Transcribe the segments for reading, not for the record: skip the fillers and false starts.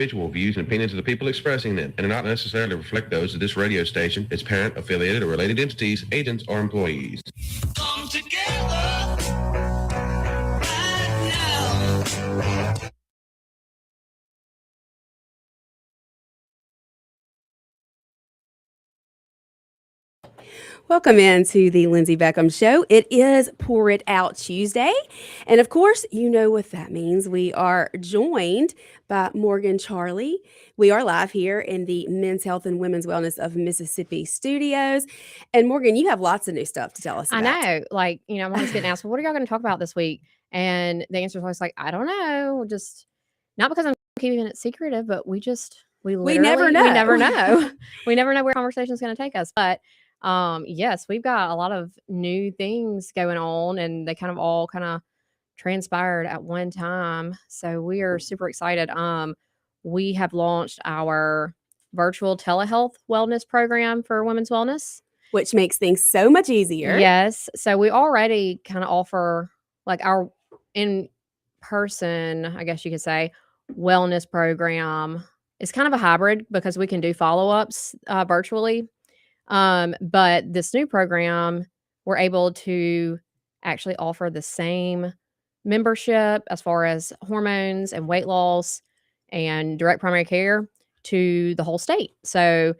Individual views and opinions of the people expressing them and do not necessarily reflect those of this radio station, its parent, affiliated, or related entities, agents, or employees. Come together right now. Welcome into the Lindsey Beckham Show. It is Pour It Out Tuesday. And of course, you know what that means. We are joined by Morgan Charleigh. We are live here in the Men's Health and Women's Wellness of Mississippi studios. And Morgan, you have lots of new stuff to tell us about. I know. Like, I'm always getting asked, well, what are y'all going to talk about this week? And the answer is always like, I don't know. Just not because I'm keeping it secretive, but we never know. We never know. We never know where conversation is going to take us. But yes, we've got a lot of new things going on, and they kind of transpired at one time. So we are super excited. We have launched our virtual telehealth wellness program for women's wellness, which makes things so much easier. Yes. So we already kind of offer like our in-person, I guess you could say, wellness program. It's kind of a hybrid because we can do follow-ups virtually. But this new program, we're able to actually offer the same membership as far as hormones and weight loss and direct primary care to the whole state. So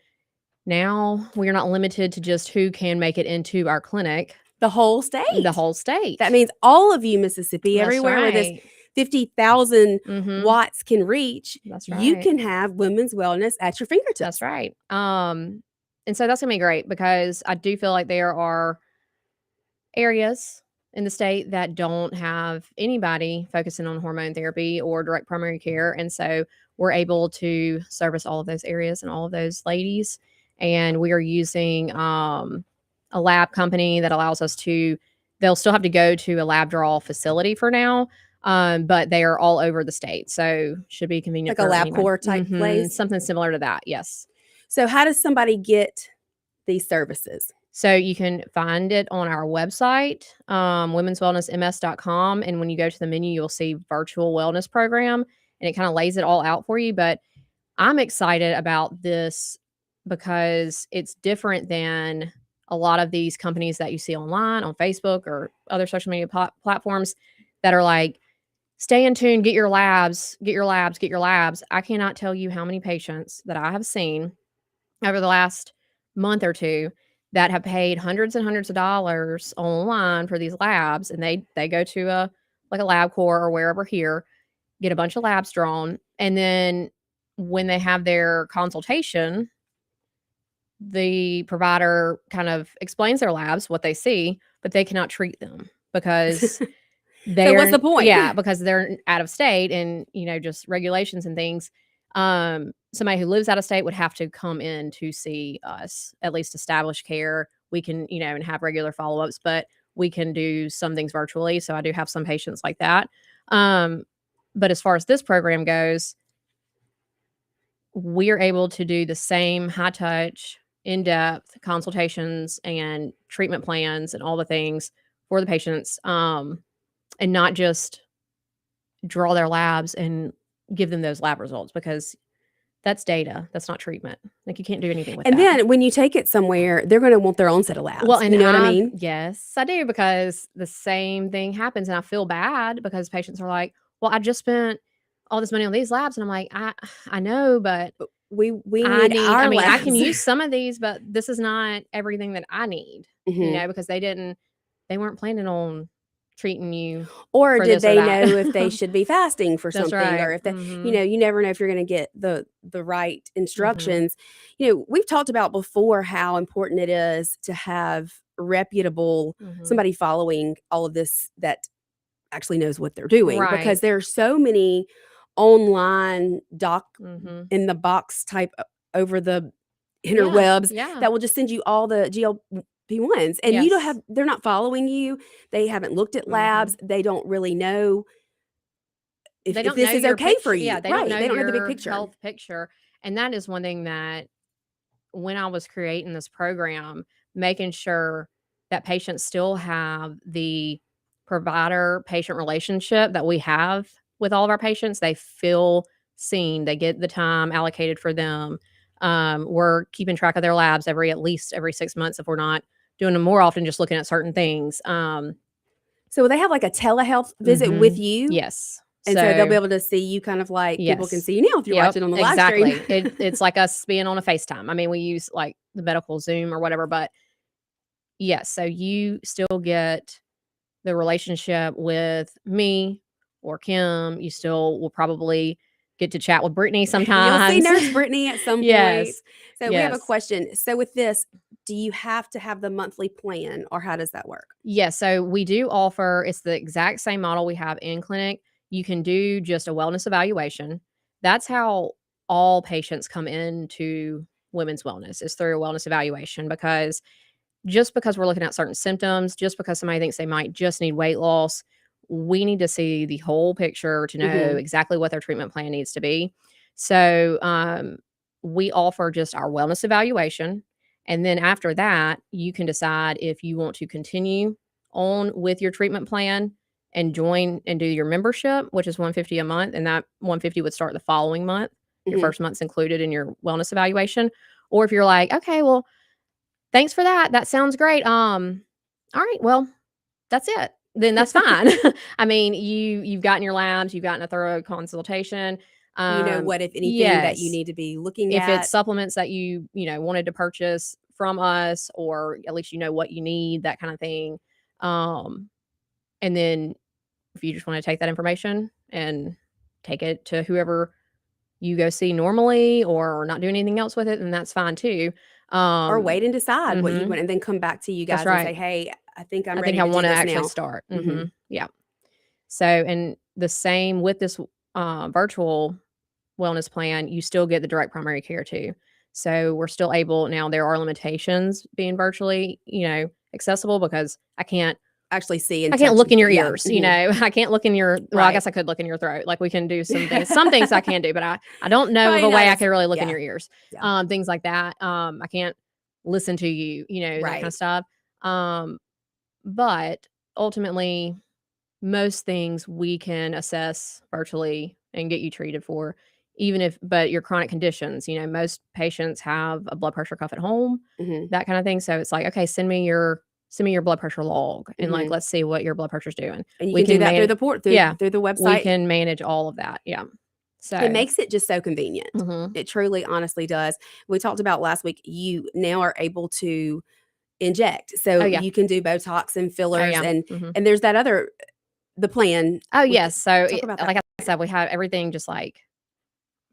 now we are not limited to just who can make it into our clinic. The whole state. The whole state. That means all of you, Mississippi, That's everywhere right. where this 50,000 watts can reach, That's right. you can have women's wellness at your fingertips. That's right. And so that's going to be great because I do feel like there are areas in the state that don't have anybody focusing on hormone therapy or direct primary care. And so we're able to service all of those areas and all of those ladies. And we are using a lab company that allows us to, they'll still have to go to a lab draw facility for now, but they are all over the state. So should be convenient. Like a LabCorp type place? Something similar to that, yes. So how does somebody get these services? So you can find it on our website, womenswellnessms.com. And when you go to the menu, you'll see virtual wellness program, and it kind of lays it all out for you. But I'm excited about this because it's different than a lot of these companies that you see online on Facebook or other social media platforms that are like, stay in tune, get your labs, get your labs, get your labs. I cannot tell you how many patients that I have seen over the last month or two that have paid hundreds and hundreds of dollars online for these labs, and they go to a LabCorp or wherever here, get a bunch of labs drawn, and then when they have their consultation, the provider kind of explains their labs, what they see, but they cannot treat them because so what's the point? Yeah, because they're out of state and just regulations and things. Somebody who lives out of state would have to come in to see us, at least establish care. We can, and have regular follow-ups, but we can do some things virtually. So I do have some patients like that. But as far as this program goes, we're able to do the same high touch, in-depth consultations and treatment plans and all the things for the patients, and not just draw their labs and give them those lab results, because that's data. That's not treatment. Like, you can't do anything with that. And then when you take it somewhere, they're going to want their own set of labs. Well, and you know what I mean? Yes, I do, because the same thing happens, and I feel bad because patients are like, well, I just spent all this money on these labs. And I'm like, I know, but we need our labs. I can use some of these, but this is not everything that I need, because they weren't planning on treating you. Or did they know if they should be fasting for something, right. or if they, you never know if you're going to get the right instructions. We've talked about before how important it is to have reputable somebody following all of this that actually knows what they're doing, right. because there are so many online doc in the box type over the interwebs that will just send you all the GLP-1s, and they're not following you. They haven't looked at labs. They don't really know if this is okay for you. Yeah, they don't know the big picture. Health picture. And that is one thing that when I was creating this program, making sure that patients still have the provider-patient relationship that we have with all of our patients. They feel seen. They get the time allocated for them. We're keeping track of their labs at least every 6 months if we're not doing them more often, just looking at certain things. So will they have like a telehealth visit with you? Yes. And so they'll be able to see you kind of like people can see you now if you're watching on the live stream. Exactly. It's like us being on a FaceTime. I mean, we use like the medical Zoom or whatever, but yes. So you still get the relationship with me or Kim. You still will probably get to chat with Brittany sometimes. You'll see Nurse Brittany at some point. Yes. So we have a question. So with this, do you have to have the monthly plan or how does that work? Yes. So we do offer, it's the exact same model we have in clinic. You can do just a wellness evaluation. That's how all patients come into women's wellness, is through a wellness evaluation, because just because we're looking at certain symptoms, just because somebody thinks they might just need weight loss, we need to see the whole picture to know exactly what their treatment plan needs to be. So we offer just our wellness evaluation. And then after that, you can decide if you want to continue on with your treatment plan and join and do your membership, which is $150 a month. And that $150 would start the following month. Your first month's included in your wellness evaluation. Or if you're like, okay, well, thanks for that. That sounds great. All right, well, that's it. Then that's fine. I mean, you've gotten your labs, you've gotten a thorough consultation. You know what, if anything, that you need to be looking at. If it's supplements that you wanted to purchase from us, or at least you know what you need, that kind of thing. And then if you just want to take that information and take it to whoever you go see normally, or not do anything else with it, then that's fine too. Or wait and decide what you want, and then come back to you guys and say, "Hey, I think I'm ready. I want to actually start." Yeah. So, and the same with this virtual wellness plan, you still get the direct primary care too. So we're still able, now there are limitations being virtually, accessible, because I can't actually see and I can't look in your ears, I can't look in your, well, I guess I could look in your throat. Like, we can do some things I can do, but I don't know of a way I can really look in your ears. Things like that. I can't listen to you, that kind of stuff. But ultimately, most things we can assess virtually and get you treated for, but your chronic conditions, most patients have a blood pressure cuff at home, that kind of thing. So it's like, okay, send me your blood pressure log, and like, let's see what your blood pressure's doing. And we can do that through the through the website. We can manage all of that. Yeah. So it makes it just so convenient. It truly, honestly does. We talked about last week, you now are able to inject. So you can do Botox and fillers, and there's that other, the plan. Oh, yes. So like I said, we have everything just like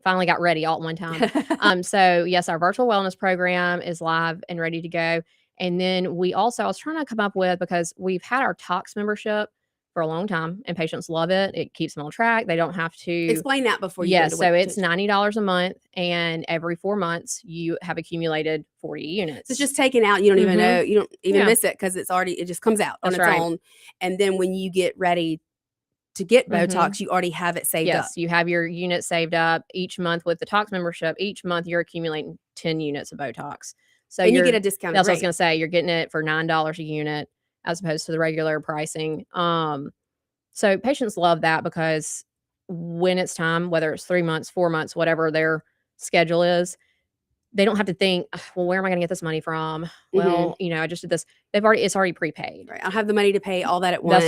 finally got ready all at one time. So yes, our virtual wellness program is live and ready to go. And then we also, I was trying to come up with, because we've had our Tox membership for a long time and patients love it. It keeps them on track. They don't have to explain that before you. Yes. So it's $90 a month, and every 4 months you have accumulated 40 units. It's just taken out. You don't even know, you don't even miss it, because it just comes out on its own. And then when you get ready to get Botox, you already have it saved up. Yes, you have your unit saved up each month with the Tox membership. Each month you're accumulating 10 units of Botox. So you get a discount. That's what I was going to say. You're getting it for $9 a unit as opposed to the regular pricing. So patients love that, because when it's time, whether it's 3 months, 4 months, whatever their schedule is, they don't have to think, well, where am I going to get this money from? Well, I just did this. It's already prepaid. Right. I'll have the money to pay all that at once.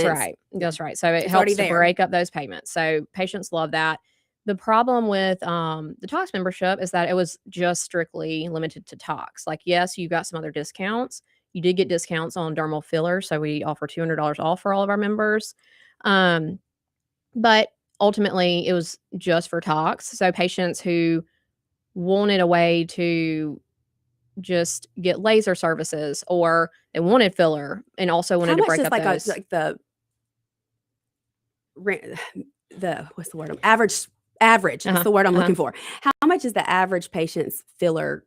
That's right. So it helps to break up those payments. So patients love that. The problem with the Tox membership is that it was just strictly limited to Tox. Like, yes, you got some other discounts. You did get discounts on dermal fillers. So we offer $200 off for all of our members. But ultimately, it was just for Tox. So patients who wanted a way to just get laser services, or they wanted filler and also wanted to break up those. Like the what's the word? Average. That's the word I'm looking for. How much is the average patient's filler?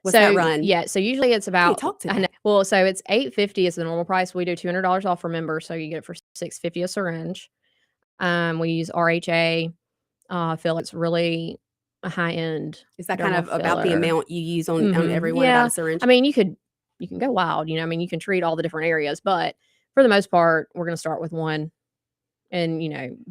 What's that run? Yeah. So usually it's about, so it's $850 is the normal price. We do $200 off for members. So you get it for $650 a syringe. We use RHA fill. It's really a high end. Is that kind of about the amount you use on everyone about a syringe? I mean, you can go wild, you can treat all the different areas, but for the most part, we're going to start with one and,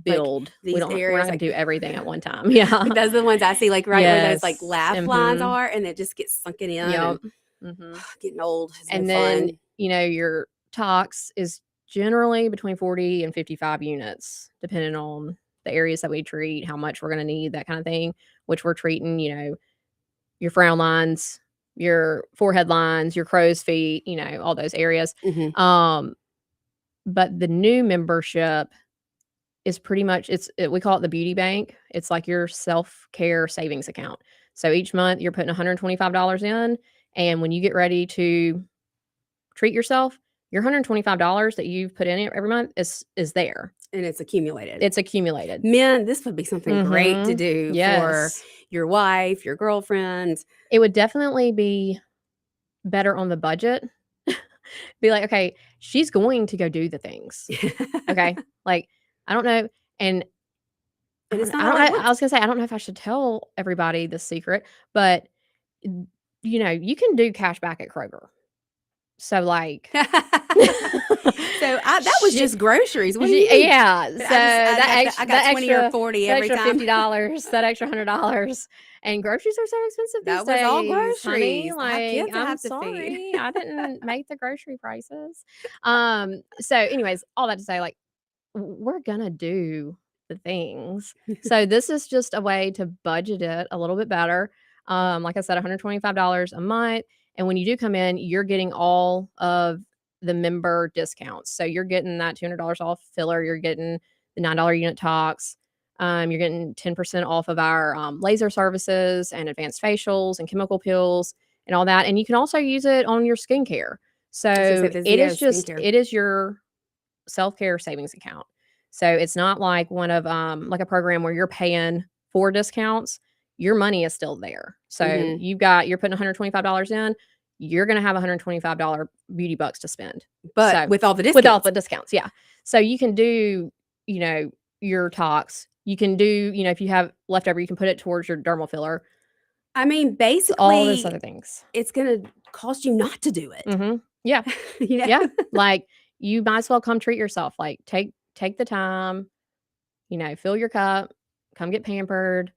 build. These We're areas, not going to do everything at one time. Yeah. Those are the ones I see, like right where those like Yes. laugh lines are, and it just gets sunken in. Yep. And getting old is And no then, fun. your tox is generally between 40 and 55 units, depending on the areas that we treat, how much we're going to need, that kind of thing, which we're treating, your frown lines, your forehead lines, your crow's feet, all those areas. But the new membership is pretty much, we call it the beauty bank. It's like your self-care savings account. So each month you're putting $125 in, and when you get ready to treat yourself, your $125 that you've put in every month is there. And it's accumulated. Men, this would be something great to do for your wife, your girlfriend. It would definitely be better on the budget. Be like, okay, she's going to go do the things. Okay. Like, I don't know. And it's not I was going to say, I don't know if I should tell everybody the secret, but you can do cash back at Kroger. So like, that was just groceries. So I got 20 or 40 every time. $50, that extra $100, and groceries are so expensive these days. That was all groceries. Honey. Like, I'm sorry, I didn't make the grocery prices. So, anyways, all that to say, like, we're gonna do the things. So this is just a way to budget it a little bit better. Like I said, $125 a month. And when you do come in, you're getting all of the member discounts. So you're getting that $200 off filler. You're getting the $9 unit tox. You're getting 10% off of our laser services and advanced facials and chemical peels and all that. And you can also use it on your skincare. So it is your self-care savings account. So it's not like one of like a program where you're paying for discounts. Your money is still there. So you're putting $125 in, you're going to have $125 beauty bucks to spend. But with all the discounts. With all the discounts, yeah. So you can do, your tox. You can do, if you have leftover, you can put it towards your dermal filler. I mean, basically, all those other things. It's going to cost you not to do it. Yeah. Yeah. Like, you might as well come treat yourself. Like, take the time, fill your cup, come get pampered.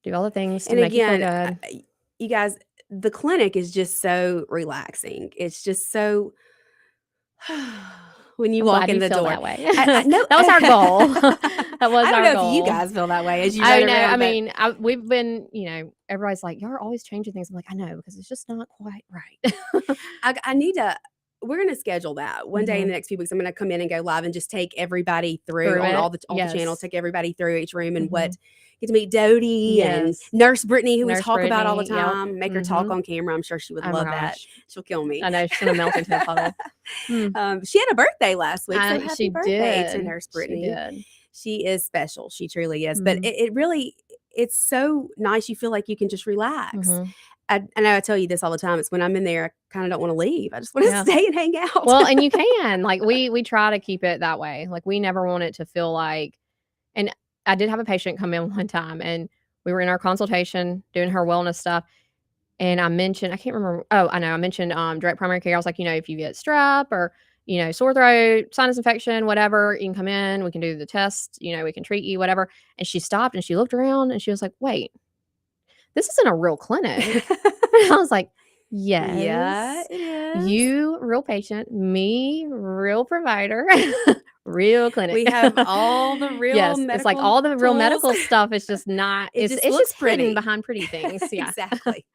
Do all the things to make you feel good. You guys, the clinic is just so relaxing. It's just so when you walk in the door. That way. No, that was our goal. That was our goal. I don't know if you guys feel that way as you. I know. I mean, we've been. Everybody's like, "You're always changing things." I'm like, I know, because it's just not quite right. I need to. We're going to schedule that one day in the next few weeks. I'm going to come in and go live and just take everybody through on all the channels, take everybody through each room and get to meet Dodie and Nurse Brittany, who we talk about all the time. Make her talk on camera. I'm sure she would love that. She'll kill me. I know, she's going to melt into a puddle. She had a birthday last week. So happy birthday to Nurse Brittany. She did. She is special. She truly is. But it really, it's so nice. You feel like you can just relax. I know I tell you this all the time. It's when I'm in there, I kind of don't want to leave. I just want to stay and hang out. Well, and you can. Like, we try to keep it that way. Like, we never want it to feel like, and I did have a patient come in one time, and we were in our consultation doing her wellness stuff. And I mentioned, I can't remember. Oh, I know. I mentioned direct primary care. I was like, if you get strep or, sore throat, sinus infection, whatever, you can come in. We can do the test. We can treat you, whatever. And she stopped and she looked around and she was like, wait, this isn't a real clinic. I was like, yes. Yeah, it is. You, real patient. Me, real provider. Real clinic. We have all the real medical it's like all the real tools. Medical stuff is just not, it's just pretty. Hidden behind pretty things. Yeah. Exactly.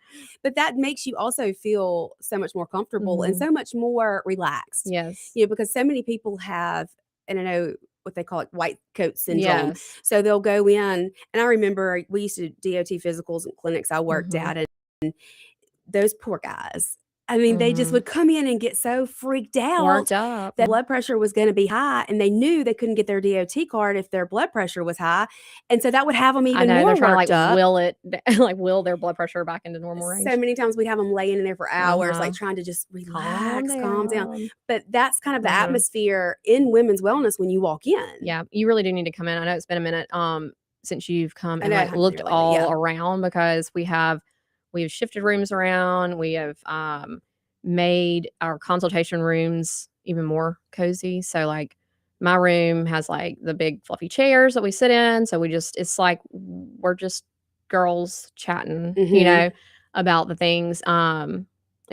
But that makes you also feel so much more comfortable and so much more relaxed. Yes. Because so many people have, and I know what they call it, white coat syndrome. So they'll go in, and I remember we used to do DOT physicals and clinics I worked at, and those poor guys, I mean, they just would come in and get so freaked out, worked up, that blood pressure was going to be high, and they knew they couldn't get their DOT card if their blood pressure was high, and so that would have them even more they're trying worked up. Will their blood pressure back into normal range. So many times we'd have them laying in there for hours, like trying to just relax, calm down. But that's kind of the atmosphere in women's wellness when you walk in. Yeah, you really do need to come in. I know it's been a minute since you've come and looked all around, because we've shifted rooms around. We have made our consultation rooms even more cozy. So, like, my room has like the big fluffy chairs that we sit in. So it's like we're just girls chatting, you know, about the things. And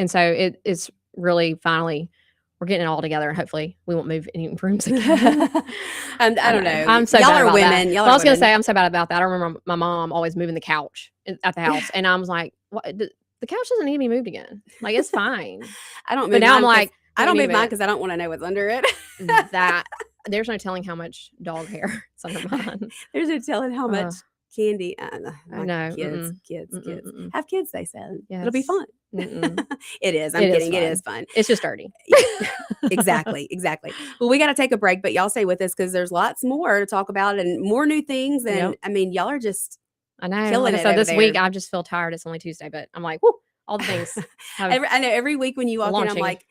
so it's really finally we're getting it all together, and hopefully we won't move any rooms again. And I don't know. I'm so y'all bad are about women. That. Y'all well, I was going to say I'm so bad about that. I remember my mom always moving the couch at the house, and I was like, "What? The couch doesn't need to be moved again. Like it's fine." I don't move. But now I'm like, I don't move mine because I don't want to know what's under it. That there's no telling how much dog hair is under mine. There's no telling how much candy. I know. Kids. Have kids, they said. Yes. It'll be fun. It is. I'm It kidding. Is it is fun. It's just dirty. Exactly. Well, we got to take a break, but y'all stay with us because there's lots more to talk about and more new things. And I mean, y'all are just I know. killing it. So this there. week, I just feel tired. It's only Tuesday, but I'm like, whoo, all the things. I know every week when you walk in, I'm like,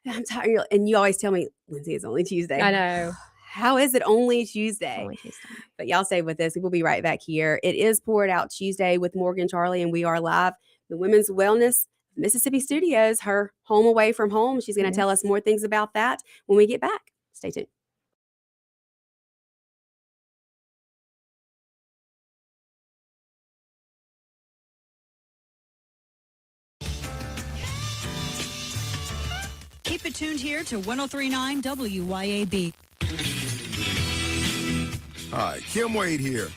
I'm tired. And you always tell me, Lindsey, it's only Tuesday. I know. How is it only Tuesday? It's only Tuesday. But y'all stay with us. We'll be right back here. It is Pour It Out Tuesday with Morgan Charleigh, and we are live. The Women's Wellness Mississippi Studios, her home away from home. She's going to tell us more things about that when we get back. Stay tuned. Keep it tuned here to 103.9 WYAB. Hi, Kim Wade here.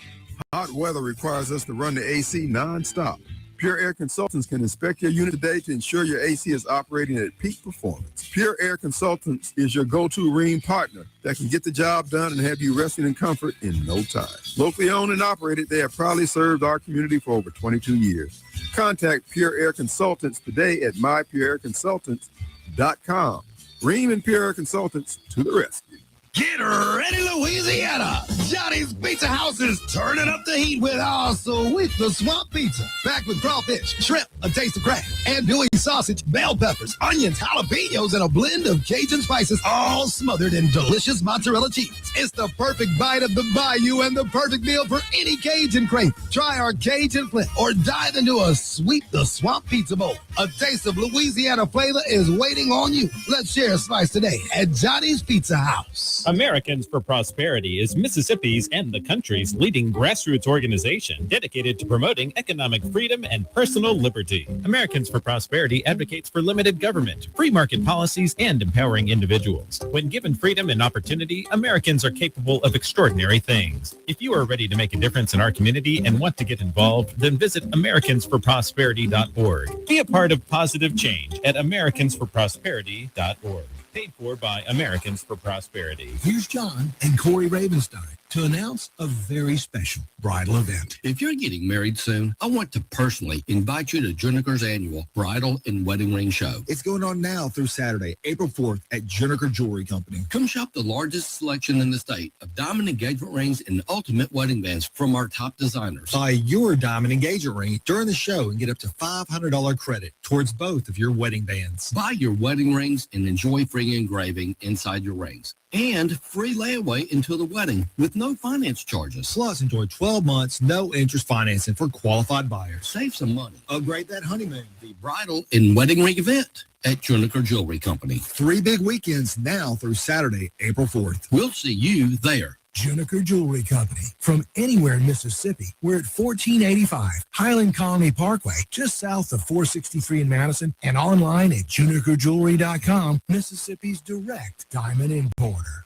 Hot weather requires us to run the AC nonstop. Pure Air Consultants can inspect your unit today to ensure your AC is operating at peak performance. Pure Air Consultants is your go-to ring partner that can get the job done and have you resting in comfort in no time. Locally owned and operated, they have proudly served our community for over 22 years. Contact Pure Air Consultants today at mypureairconsultants.com. Ream and Pure Air Consultants to the rescue. Get ready, Louisiana! Johnny's Pizza House is turning up the heat with our sweet the swamp pizza. Packed with crawfish, shrimp, a taste of crab, andouille sausage, bell peppers, onions, jalapenos, and a blend of Cajun spices, all smothered in delicious mozzarella cheese. It's the perfect bite of the bayou and the perfect meal for any Cajun crave. Try our Cajun Flint or dive into a sweet the swamp pizza bowl. A taste of Louisiana flavor is waiting on you. Let's share a slice today at Johnny's Pizza House. Americans for Prosperity is Mississippi's and the country's leading grassroots organization dedicated to promoting economic freedom and personal liberty. Americans for Prosperity advocates for limited government, free market policies, and empowering individuals. When given freedom and opportunity, Americans are capable of extraordinary things. If you are ready to make a difference in our community and want to get involved, then visit americansforprosperity.org. Be a part of positive change at americansforprosperity.org. Paid for by Americans for Prosperity. Here's John and Corey Ravenstein to announce a very special bridal event. If you're getting married soon, I want to personally invite you to Juniker's annual Bridal and Wedding Ring Show. It's going on now through Saturday, April 4th at Juniker Jewelry Company. Come shop the largest selection in the state of diamond engagement rings and ultimate wedding bands from our top designers. Buy your diamond engagement ring during the show and get up to $500 credit towards both of your wedding bands. Buy your wedding rings and enjoy free engraving inside your rings. And free layaway until the wedding with no finance charges. Plus, enjoy 12 months, no interest financing for qualified buyers. Save some money. Upgrade that honeymoon. The bridal and wedding ring event at Juniker Jewelry Company. 3 big weekends now through Saturday, April 4th. We'll see you there. Juniker Jewelry Company. From anywhere in Mississippi, we're at 1485 Highland Colony Parkway, just south of 463 in Madison, and online at junikerjewelry.com, Mississippi's direct diamond importer.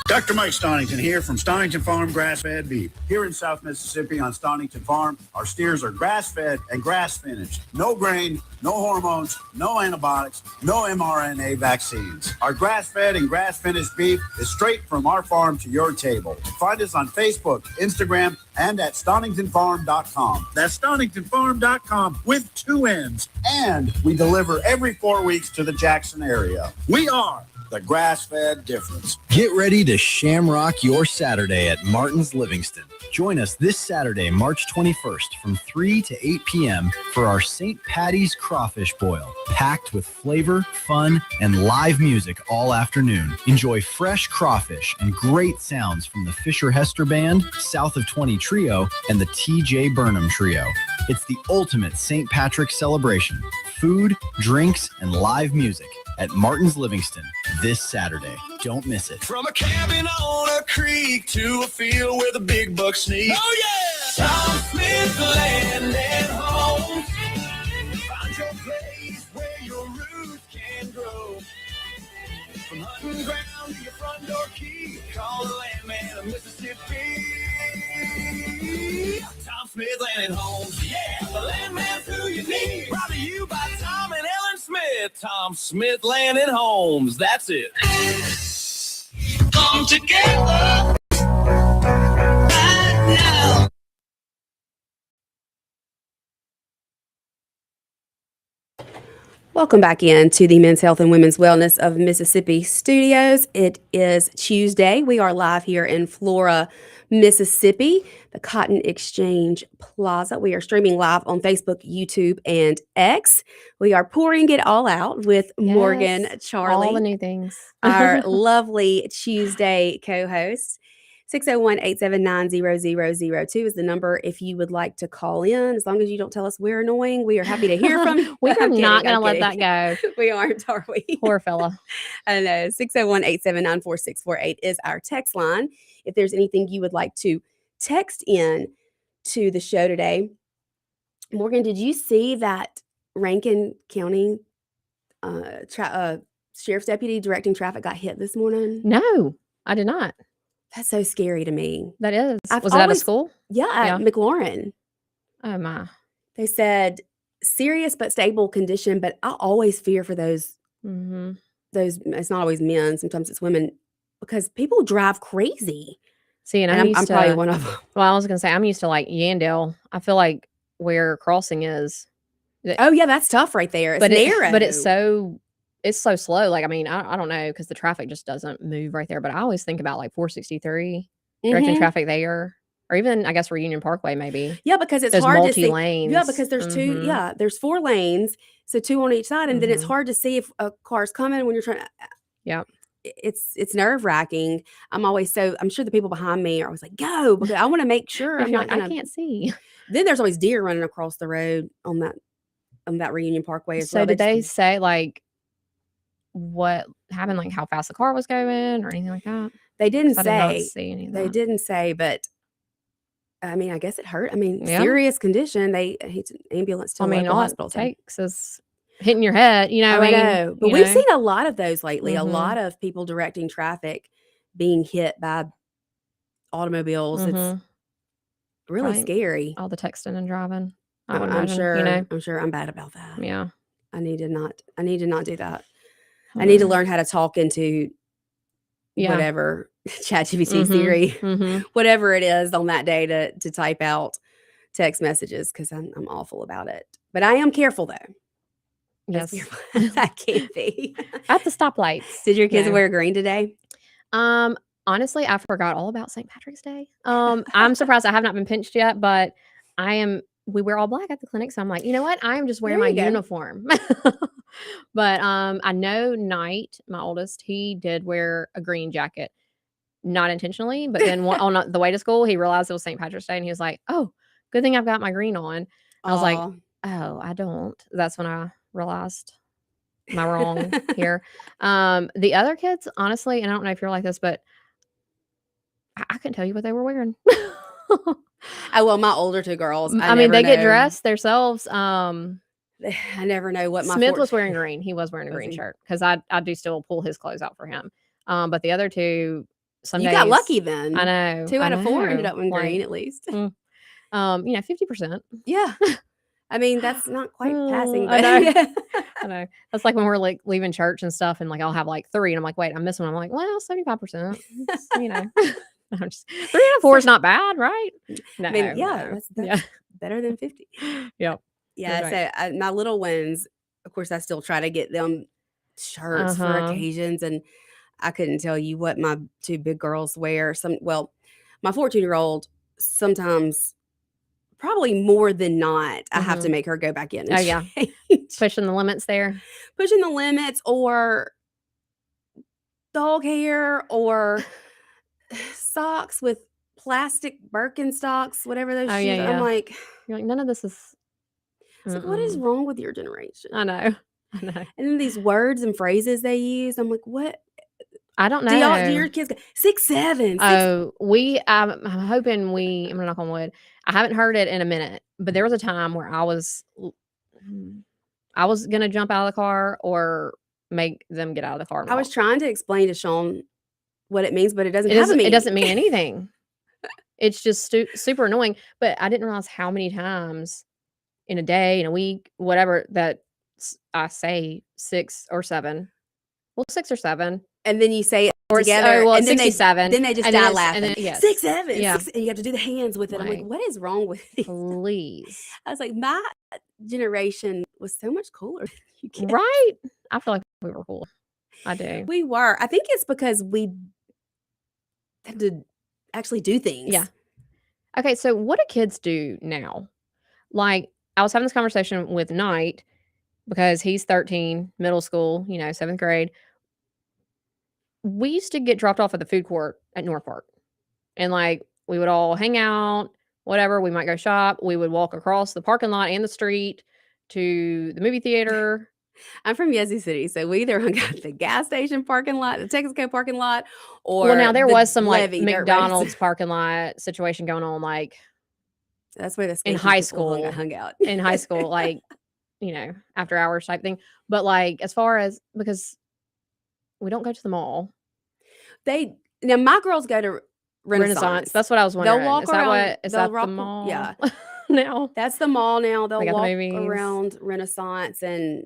Dr. Mike Stonington here from Stonington Farm Grass-Fed Beef. Here in South Mississippi on Stonington Farm, our steers are grass-fed and grass-finished. No grain, no hormones, no antibiotics, no mRNA vaccines. Our grass-fed and grass-finished beef is straight from our farm to your table. Find us on Facebook, Instagram, and at StoningtonFarm.com. That's StoningtonFarm.com with 2 N's. And we deliver every 4 weeks to the Jackson area. We are the grass-fed difference. Get ready to shamrock your Saturday at Martin's Livingston. Join us this Saturday, March 21st from 3 to 8 p.m. for our St. Patty's Crawfish Boil, packed with flavor, fun, and live music all afternoon. Enjoy fresh crawfish and great sounds from the Fisher Hester Band, South of 20 Trio, and the T.J. Burnham Trio. It's the ultimate St. Patrick's celebration. Food, drinks, and live music. at Martin's Livingston this Saturday. Don't miss it. From a cabin on a creek to a field where the big bucks sneak. Oh, yeah! Tom Smith Land and Home. Find your place where your roots can grow. From hunting ground to your front door key, call the landman of Mississippi. Tom Smith Land and Homes, yeah, the landman's who you need. Brought to you by Tom and Ellen Smith. Tom Smith Land and Homes, that's it. Come together right now. Welcome back in to the Men's Health and Women's Wellness of Mississippi studios. It is Tuesday. We are live here in Flora, Mississippi, the Cotton Exchange Plaza. We are streaming live on Facebook, YouTube, and X. We are pouring it all out with Morgan Charleigh, all the new things. our lovely Tuesday co-host. 601-879-0002 is the number if you would like to call in. As long as you don't tell us we're annoying, we are happy to hear from you. We are not going to let that go. We aren't, are we? Poor fella. I know. 601-879-4648 is our text line. If there's anything you would like to text in to the show today. Morgan, did you see that Rankin County sheriff's deputy directing traffic got hit this morning? No, I did not. That's so scary to me. That is. Was it at a school? Yeah, at McLaurin. Oh, my. They said serious but stable condition, but I always fear for those, it's not always men, sometimes it's women, because people drive crazy. See, and I'm probably one of them. Well, I was going to say, I'm used to like Yandell. I feel like where crossing is. Oh, yeah, that's tough right there. It's narrow. But it's so slow. Like, I mean, I don't know, because the traffic just doesn't move right there. But I always think about like 463 directing traffic there, or even I guess Reunion Parkway maybe. Yeah, because it's those hard to see. lanes. Yeah, because there's two. Yeah, there's 4 lanes, so 2 on each side, and then it's hard to see if a car's coming when you're trying to. Yeah, it's nerve wracking. I'm sure the people behind me are always like, go, because I want to make sure I'm not. I can't see. Then there's always deer running across the road on that Reunion Parkway as well. So did they say like what happened, like how fast the car was going or anything like that? They didn't say. I did not see any of that. They didn't say, but I mean, I guess it hurt. I mean, serious condition. He's an ambulance to the hospital. Takes is hitting your head, you know. I know, but we've seen a lot of those lately. A lot of people directing traffic being hit by automobiles. It's really scary. All the texting and driving. I'm sure. I'm sure I'm bad about that. Yeah, I need to not do that. I need to learn how to talk into whatever ChatGPT, Siri, whatever it is on that day to type out text messages, because I'm awful about it. But I am careful though. Yes, I can't be at the stoplights. Did your kids wear green today? Honestly, I forgot all about St. Patrick's Day. I'm surprised I have not been pinched yet, but we wear all black at the clinic, so I'm like, you know what? I am just wearing my uniform. But I know Knight, my oldest, he did wear a green jacket, not intentionally, but then on the way to school, he realized it was St. Patrick's Day, and he was like, "Oh, good thing I've got my green on." I was like, "Oh, I don't." That's when I realized my wrong here. The other kids, honestly, and I don't know if you're like this, but I couldn't tell you what they were wearing. Oh, well, my older 2 girls. I mean, they get dressed themselves. I never know what Smith was wearing green. He was wearing a green shirt, because I do still pull his clothes out for him. But the other 2, some days, you got lucky then. I know. 2 out of 4 ended up in green at least. 50%. Yeah. I mean, that's not quite passing. I But know. I know. That's like when we're like leaving church and stuff, and like I'll have like 3, and I'm like, wait, I'm missing one. I'm like, well, 75%. You know. I'm just, 3 out of 4 is not bad, right? No, I mean, that's better than 50. Yep. Yeah. Right. So my little ones, of course, I still try to get them shirts for occasions, and I couldn't tell you what my 2 big girls wear. My 14-year-old sometimes, probably more than not, I have to make her go back in. And Pushing the limits there. Pushing the limits, or dog hair, or socks with plastic Birkenstocks, whatever those shoes. I'm like, you're like, none of this is. It's like, what is wrong with your generation? I know. And then these words and phrases they use, I'm like, what? I don't know. Do your kids go 6, 7? Oh, I'm hoping I'm gonna knock on wood. I haven't heard it in a minute, but there was a time where I was gonna jump out of the car or make them get out of the car. I was trying to explain to Shaun what it means, but it doesn't mean. It doesn't mean anything. It's just super annoying. But I didn't realize how many times in a day, in a week, whatever, that I say 6 or 7. Well, 6 or 7. And then you say it together. Well, and 67. Then they just die laughing. And then, yes. 6, 7. Yeah. 6, and you have to do the hands with it. I'm like, what is wrong with you? Please. I was like, my generation was so much cooler than you kids. Right? I feel like we were cool. I do. We were. I think it's because we had to actually do things. Yeah. Okay, so what do kids do now? Like, I was having this conversation with Knight because he's 13, middle school, 7th grade. We used to get dropped off at the food court at North Park. And we would all hang out, whatever. We might go shop. We would walk across the parking lot and the street to the movie theater. I'm from Yazoo City, so we either hung out at the gas station parking lot, the Texaco parking lot, or now there was some Levy, McDonald's parking lot situation going on, that's where the in high school hung out. In high school, after hours type thing. But as far as, because we don't go to the mall. Now my girls go to Renaissance. That's what I was wondering. They'll walk is around. That what, is that the mall? Yeah. Now that's the mall. Now they'll walk the around Renaissance and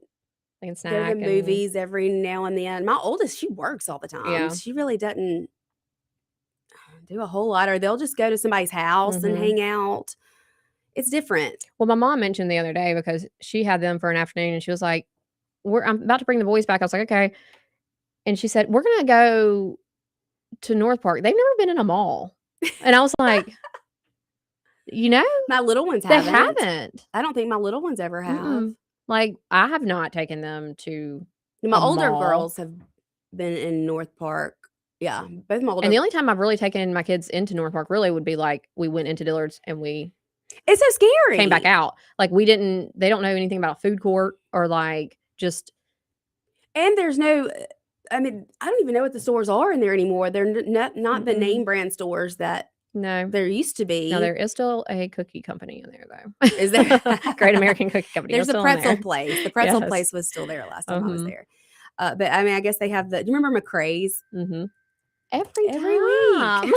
they can snack. Go to the movies every now and then. My oldest, she works all the time. Yeah. She really doesn't do a whole lot, or they'll just go to somebody's house and hang out. It's different. Well, my mom mentioned the other day because she had them for an afternoon and she was like, I'm about to bring the boys back. I was like, okay. And she said, we're going to go to North Park. They've never been in a mall. And I was like, my little ones haven't. They haven't. I don't think my little ones ever have. Mm-mm. I have not taken them to my older girls have been in North Park. Yeah, both my older. And the only time I've really taken my kids into North Park really would be we went into Dillard's and it's so scary. Came back out. They don't know anything about a food court or just. And there's no, I don't even know what the stores are in there anymore. They're not the name brand stores that. No, there used to be. No, there is still a cookie company in there, though. Is there? Great American Cookie Company. There's a pretzel place. The pretzel place was still there last time I was there. But I guess they have do you remember McRae's? Mm-hmm. Every week.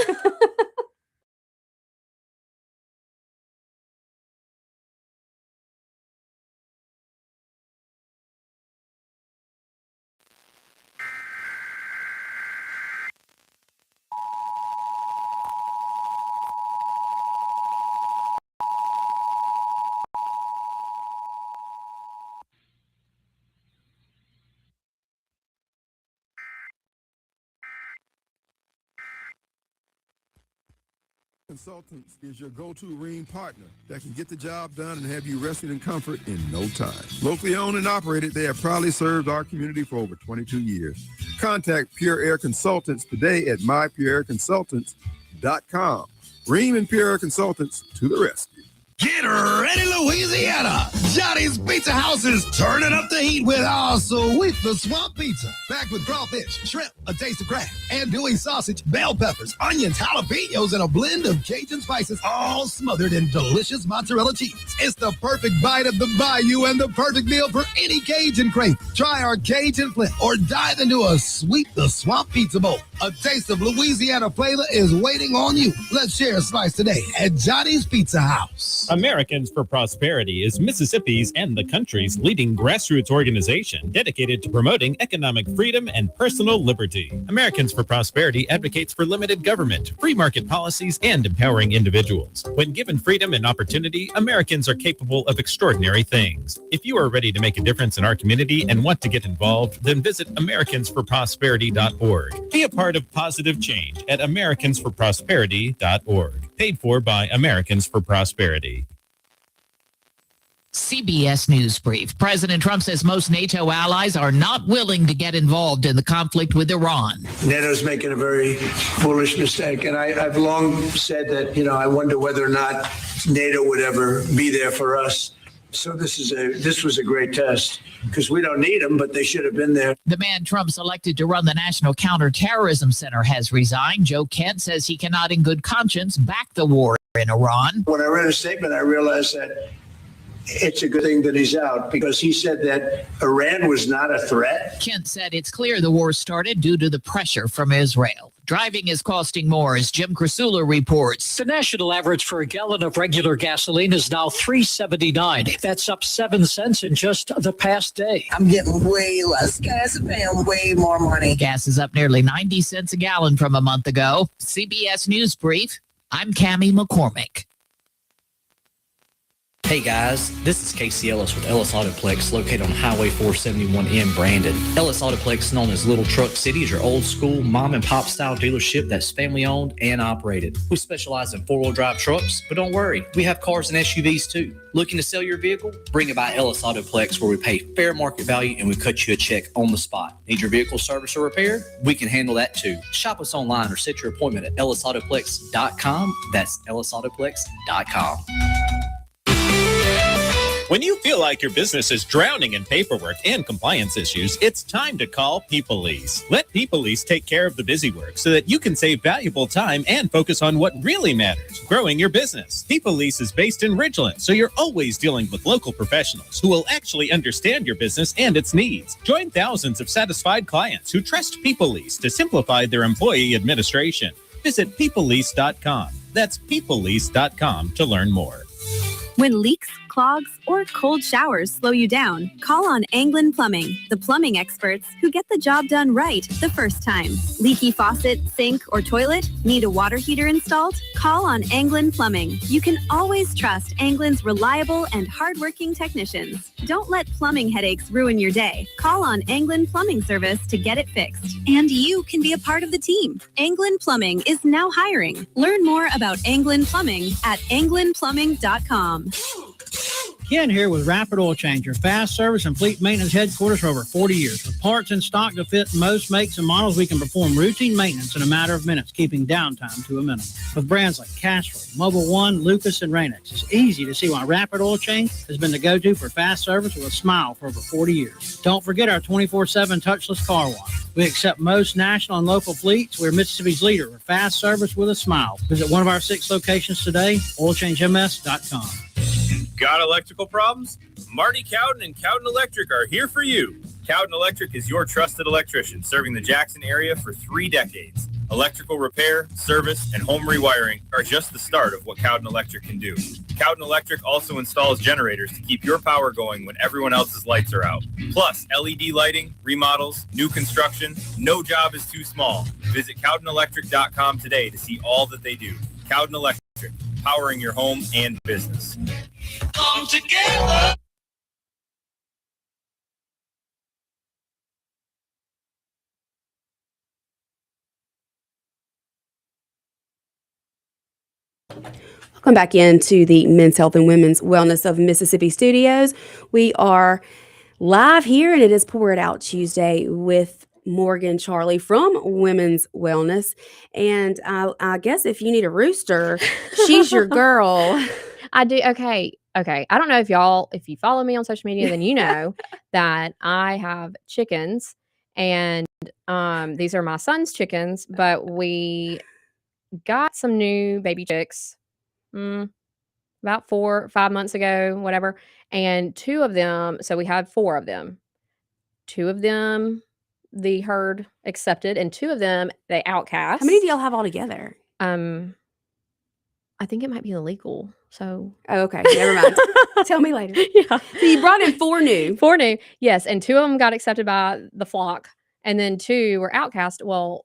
Consultants is your go-to Rheem partner that can get the job done and have you rested in comfort in no time. Locally owned and operated, they have proudly served our community for over 22 years. Contact Pure Air Consultants today at mypureairconsultants.com. Rheem and Pure Air Consultants to the rescue. Get ready, Louisiana! Johnny's Pizza House is turning up the heat with our sweet the swamp pizza. Packed with crawfish, shrimp, a taste of crab, andouille sausage, bell peppers, onions, jalapenos, and a blend of Cajun spices, all smothered in delicious mozzarella cheese. It's the perfect bite of the bayou and the perfect meal for any Cajun crave. Try our Cajun flip or dive into a sweet the swamp pizza bowl. A taste of Louisiana flavor is waiting on you. Let's share a slice today at Johnny's Pizza House. Americans for Prosperity is Mississippi's and the country's leading grassroots organization dedicated to promoting economic freedom and personal liberty. Americans for Prosperity advocates for limited government, free market policies, and empowering individuals. When given freedom and opportunity, Americans are capable of extraordinary things. If you are ready to make a difference in our community and want to get involved, then visit americansforprosperity.org. Be a part of positive change at americansforprosperity.org. Paid for by Americans for Prosperity. CBS News Brief. President Trump says most NATO allies are not willing to get involved in the conflict with Iran. NATO's making a very foolish mistake. And I've long said that, I wonder whether or not NATO would ever be there for us So this was a great test because we don't need them, but they should have been there. The man Trump selected to run the National Counterterrorism Center has resigned. Joe Kent says he cannot in good conscience back the war in Iran. When I read his statement, I realized that it's a good thing that he's out because he said that Iran was not a threat. Kent said it's clear the war started due to the pressure from Israel. Driving is costing more, as Jim Krasula reports. The national average for a gallon of regular gasoline is now $3.79. That's up 7 cents in just the past day. I'm getting way less gas and paying way more money. Gas is up nearly 90 cents a gallon from a month ago. CBS News Brief, I'm Cammie McCormick. Hey guys, this is Casey Ellis with Ellis Autoplex, located on Highway 471 in Brandon. Ellis Autoplex, known as Little Truck City, is your old school mom and pop style dealership that's family owned and operated. We specialize in 4-wheel drive trucks, but don't worry, we have cars and SUVs too. Looking to sell your vehicle? Bring it by Ellis Autoplex, where we pay fair market value and we cut you a check on the spot. Need your vehicle service or repair? We can handle that too. Shop us online or set your appointment at ellisautoplex.com. That's ellisautoplex.com. When you feel like your business is drowning in paperwork and compliance issues, it's time to call Peoplease. Let Peoplease take care of the busy work so that you can save valuable time and focus on what really matters, growing your business. Peoplease is based in Ridgeland, so you're always dealing with local professionals who will actually understand your business and its needs. Join thousands of satisfied clients who trust Peoplease to simplify their employee administration. Visit peoplease.com. That's peoplease.com to learn more. When leaks, clogs, or cold showers slow you down, call on Anglin Plumbing, the plumbing experts who get the job done right the first time. Leaky faucet, sink, or toilet? Need a water heater installed? Call on Anglin Plumbing. You can always trust Anglin's reliable and hardworking technicians. Don't let plumbing headaches ruin your day. Call on Anglin Plumbing Service to get it fixed. And you can be a part of the team. Anglin Plumbing is now hiring. Learn more about Anglin Plumbing at anglinplumbing.com. Ken here with Rapid Oil Change, your fast service and fleet maintenance headquarters for over 40 years. With parts in stock to fit most makes and models, we can perform routine maintenance in a matter of minutes, keeping downtime to a minimum. With brands like Castrol, Mobile One, Lucas, and Rain-X, it's easy to see why Rapid Oil Change has been the go-to for fast service with a smile for over 40 years. Don't forget our 24/7 touchless car wash. We accept most national and local fleets. We're Mississippi's leader for fast service with a smile. Visit one of our 6 locations today, oilchangems.com. Got electrical problems? Marty Cowden and Cowden Electric are here for you. Cowden Electric is your trusted electrician, serving the Jackson area for 3 decades. Electrical repair, service, and home rewiring are just the start of what Cowden Electric can do. Cowden Electric also installs generators to keep your power going when everyone else's lights are out. Plus, LED lighting, remodels, new construction, no job is too small. Visit CowdenElectric.com today to see all that they do. Cowden Electric, powering your home and business. Come together. Welcome back into the Men's Health and Women's Wellness of Mississippi studios. We are live here, and it is Pour It Out Tuesday with Morgan Charleigh from Women's Wellness. And I guess if you need a rooster, she's your girl. I do. Okay. I don't know if you follow me on social media, then you know that I have chickens, and these are my son's chickens, but we got some new baby chicks about 4 or 5 months ago, whatever. And 2 of them, so we had 4 of them. 2 of them the herd accepted, and 2 of them they outcast. How many do y'all have all together? I think it might be illegal. So okay, never mind. Tell me later. Yeah. So you brought in 4 new. 4 new, yes, and 2 of them got accepted by the flock, and then 2 were outcast. Well,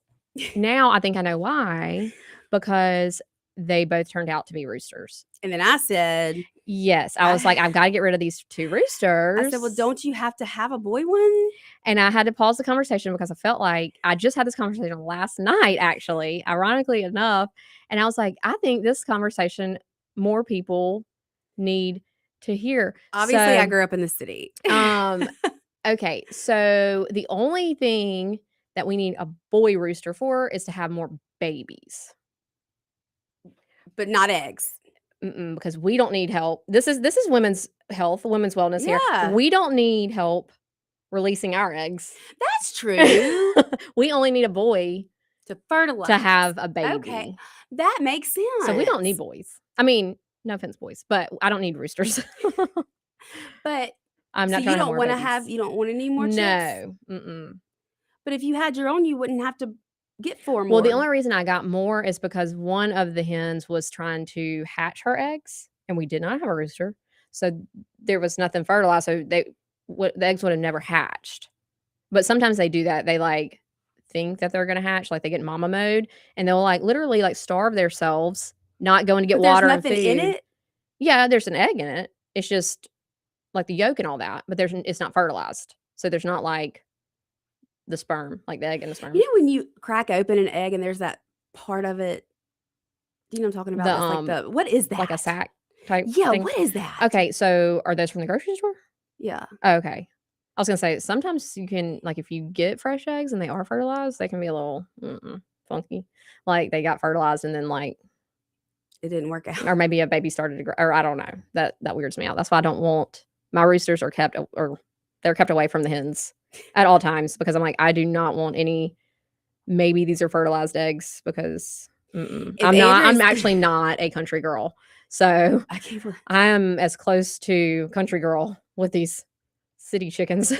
now I think I know why, because they both turned out to be roosters. And then I said, yes, I was like, I've got to get rid of these 2 roosters. I said, well, don't you have to have a boy one? And I had to pause the conversation because I felt like I just had this conversation last night, actually, ironically enough. And I was like, I think this conversation more people need to hear. Obviously, I grew up in the city. Okay, so the only thing that we need a boy rooster for is to have more babies. But not eggs. because we don't need help. This is women's health, women's wellness here. We don't need help releasing our eggs. That's true. We only need a boy to fertilize, to have a baby. Okay, that makes sense. So we don't need boys. I mean, no offense, boys, but I don't need roosters. But I'm not. So you don't want to have. You don't want any more chicks? No. Mm-mm. But if you had your own, you wouldn't have to get 4 more. Well, the only reason I got more is because one of the hens was trying to hatch her eggs, and we did not have a rooster, so there was nothing fertilized. So the eggs would have never hatched. But sometimes they do that. They like think that they're going to hatch, like they get in mama mode, and they'll like literally like starve themselves, not going to get water and food. There's nothing in it? Yeah, there's an egg in it. It's just like the yolk and all that, but it's not fertilized. So there's not like the sperm, like the egg and the sperm. You know when you crack open an egg and there's that part of it, you know what I'm talking about? Like what is that? Like a sack type thing? What is that? Okay, so are those from the grocery store? Yeah. Oh, okay. I was gonna say sometimes you can, like, if you get fresh eggs and they are fertilized, they can be a little funky. Like they got fertilized and then like it didn't work out, or maybe a baby started to grow, or I don't know. That weirds me out. That's why I don't want my roosters are kept, or they're kept away from the hens at all times, because I'm like, I do not want any. Maybe these are fertilized eggs, because I'm actually not a country girl, so I am as close to country girl with these city chickens.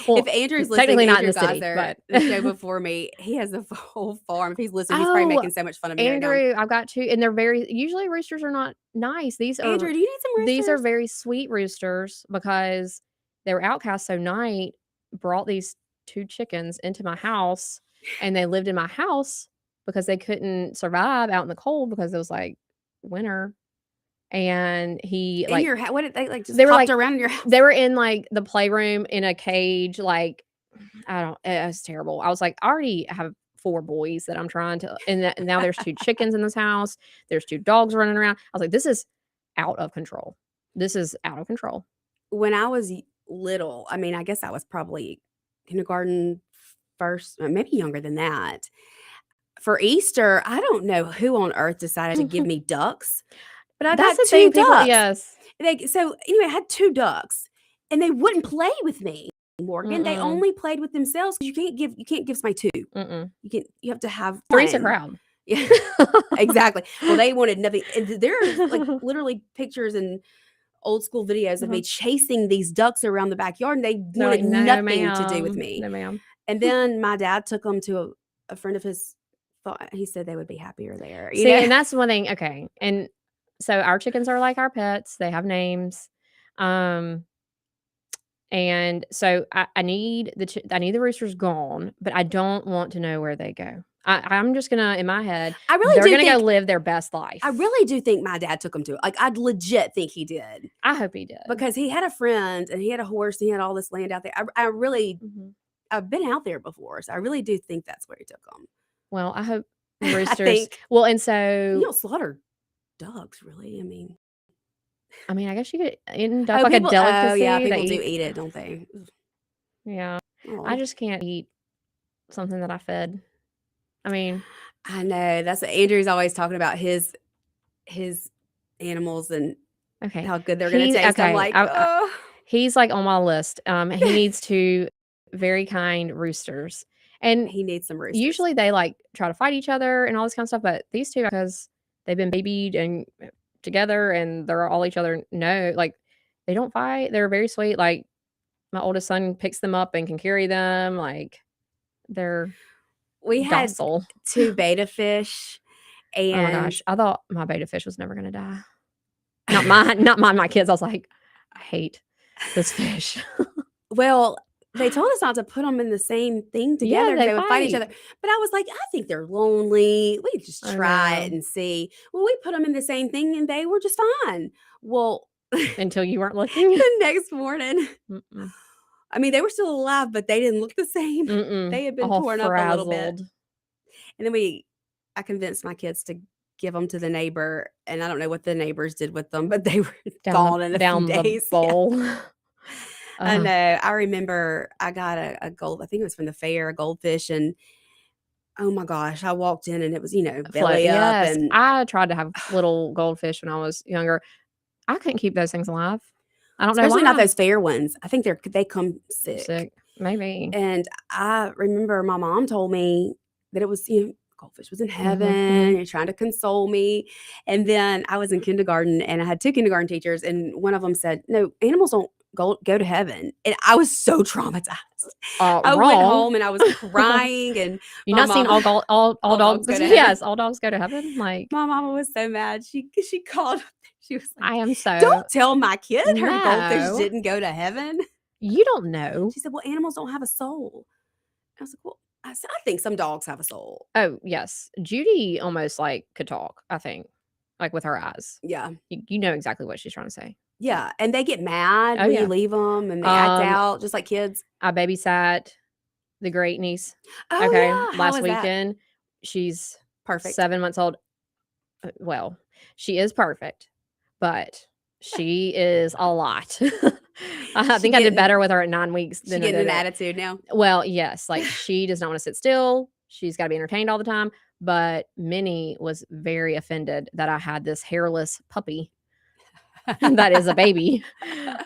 Well, if Andrew's listening, technically not in Andrew the city, but but the show before me, he has a whole farm. If he's listening, he's probably making so much fun of me. Andrew, I've got 2, and they're usually roosters are not nice. These are, Andrew, do you need some roosters? These are very sweet roosters, because they were outcast. So Night brought these 2 chickens into my house, and they lived in my house because they couldn't survive out in the cold because it was like winter. And he in your what did they like? Just they were popped like around in your house. They were in like the playroom in a cage. Like it was terrible. I was like, I already have 4 boys that I'm trying to, and now there's 2 chickens in this house. There's 2 dogs running around. I was like, this is out of control. This is out of control. When I was little, I mean, I guess I was probably kindergarten, first, maybe younger than that. For Easter, I don't know who on earth decided to give me ducks. But I got 2 ducks. Yes. So anyway, I had 2 ducks, and they wouldn't play with me, Morgan. They only played with themselves. You can't give somebody 2. You have to have 3's a crowd. Yeah, exactly. Well, they wanted nothing. There are like literally pictures and old school videos of me chasing these ducks around the backyard, and they wanted nothing to do with me. No, ma'am. And then my dad took them to a friend of his. Thought he said they would be happier there. See, and that's one thing. Okay, and so our chickens are like our pets. They have names. And so I need the roosters gone, but I don't want to know where they go. I'm just gonna, in my head, they're gonna go live their best life. I really do think my dad took them to, like, I'd legit think he did. I hope he did, because he had a friend and he had a horse and he had all this land out there. I really, I've been out there before, so I really do think that's where he took them. Well, I hope roosters. Well, and so you don't slaughter ducks, really. I mean, I guess you could eat duck like a delicacy. Oh yeah, people do eat it, don't they? Yeah, I just can't eat something that I fed. I mean, I know that's what Andrew's always talking about, his animals and how good they're going to taste. Okay. I'm like, he's like on my list. He needs 2 very kind roosters, and he needs some roosters. Usually they like try to fight each other and all this kind of stuff, but these 2, because they've been babied and together and they're all each other. No, like they don't fight. They're very sweet. Like my oldest son picks them up and can carry them. Like they're docile. Had 2 betta fish, and oh my gosh, I thought my betta fish was never gonna die. Not mine, my kids. I was like, I hate this fish. Well, they told us not to put them in the same thing together. Yeah, they would fight each other. But I was like, I think they're lonely. We could just try it and see. Well, we put them in the same thing and they were just fine. Well, until you weren't looking. The next morning. I mean, they were still alive, but they didn't look the same. They had been torn up a little bit. And then I convinced my kids to give them to the neighbor. And I don't know what the neighbors did with them, but they were gone in a few days. The bowl. Yeah. I know. I remember I got a gold, I think it was from the fair, a goldfish, and Oh my gosh, I walked in and it was, belly up. Yes. And I tried to have little goldfish when I was younger. I couldn't keep those things alive. I don't know especially why. not those fair ones. I think they come sick. Maybe. And I remember my mom told me that it was, goldfish was in heaven. Mhm. You're trying to console me. And then I was in kindergarten and I had 2 kindergarten teachers, and one of them said, "No, animals don't go to heaven." And I was so traumatized. I went home and I was crying, and You my not seen mama- all dogs go to heaven? Yes, all dogs go to heaven. Like, My mama was so mad. She called. She was like, I am so. "Don't tell my kid her No. goldfish didn't go to heaven." You don't know. She said, "Well, animals don't have a soul." I was like, "Well," I said, "I think some dogs have a soul." Oh, yes. Judy almost like could talk, I think, like with her eyes. Yeah. You know exactly what she's trying to say. Yeah. And they get mad Oh, when yeah. you leave them, and they act Um, out just like kids. I babysat the great niece. Oh, Okay. yeah. How Last was that? weekend. She's Perfect. 7 months old. Well, she is perfect, but she is a lot. I think I did getting- better with her at 9 weeks She than I getting did an at- attitude now. Well, yes. Like, she does not want to sit still. She's got to be entertained all the time. But Minnie was very offended that I had this hairless puppy that is a baby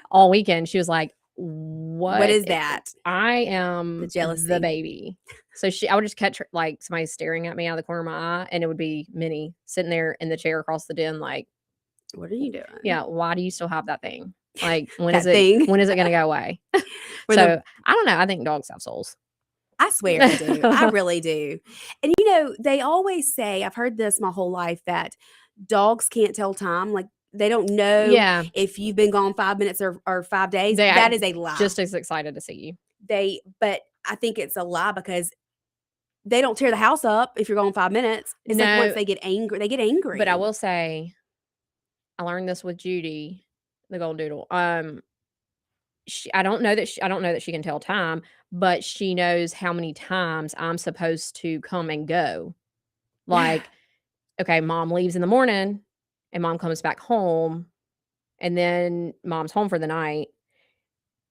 all weekend. She was like, what is that? I am The jealousy. the baby. So I would just catch her, like, somebody staring at me out of the corner of my eye, and it would be Minnie sitting there in the chair across the den, like, What are you doing? yeah, why do you still have that thing? Like, when That is it thing. when is it gonna go away? Where So the- I don't know. I think dogs have souls. I swear they do. I really do. And they always say, I've heard this my whole life, that dogs can't tell time. Like, they don't know Yeah. if you've been gone 5 minutes or 5 days. They That is a lie. just as excited to see you. But I think it's a lie because they don't tear the house up if you're gone 5 minutes. It's like No. once they get angry, But I will say, I learned this with Judy, the golden doodle. I don't know that she can tell time, but she knows how many times I'm supposed to come and go. Like, okay, mom leaves in the morning and mom comes back home, and then mom's home for the night.